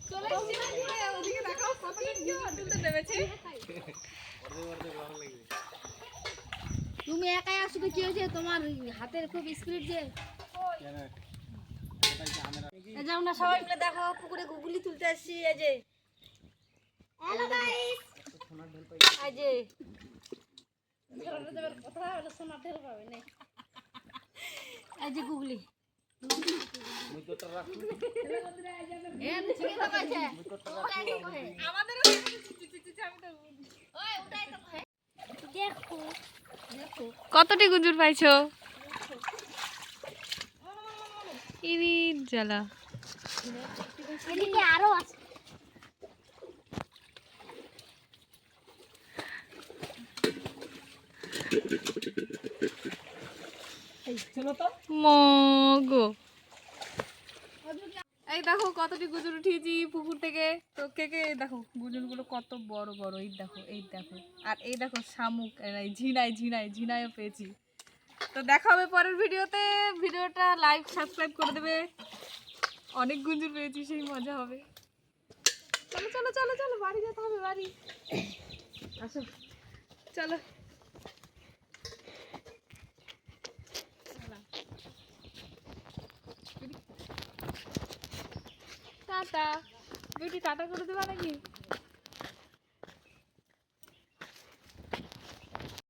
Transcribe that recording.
চলে এসেছি ওদিকে দেখাও কতটা তুলতে নেমেছে। তুমি একাই আসো তো কি হয়েছে তোমার হাতের খুব স্পিড যে যাও না সবাই মিলে দেখো পুকুরে গুগলি তুলতে আসছি এই যে হ্যালো গাইস এই যে কথা হলো সোনা ঢেল পাবে না এই যে গুগলি মুই তো তো রাখু এ ঠিক আছে আমাদেরও চিচি আমি তো ওই উঠাই তো দেখো দেখো কতটি গুঞ্জুর পাইছো? ইনি জ্বালা এদিকে আরো আছে মগো। এই দেখো কতটি গুজুর উঠিয়েছি পুকুর থেকে। তো কে কে দেখো গুজুরগুলো কত বড় বড়। এই দেখো এই দেখো, আর এই দেখো শামুক, ঝিনাইও পেয়েছি। তো দেখা হবে পরের ভিডিওতে। ভিডিওটা লাইক সাবস্ক্রাইব করে দেবে। অনেক গুঞ্জুর পেয়েছি, সেই মজা হবে। চলো চলো চলো চলো, বাড়ি যেতে হবে, বাড়ি আসো চলো। টাটা। বিউটি টাটা করে দেবা নাকি?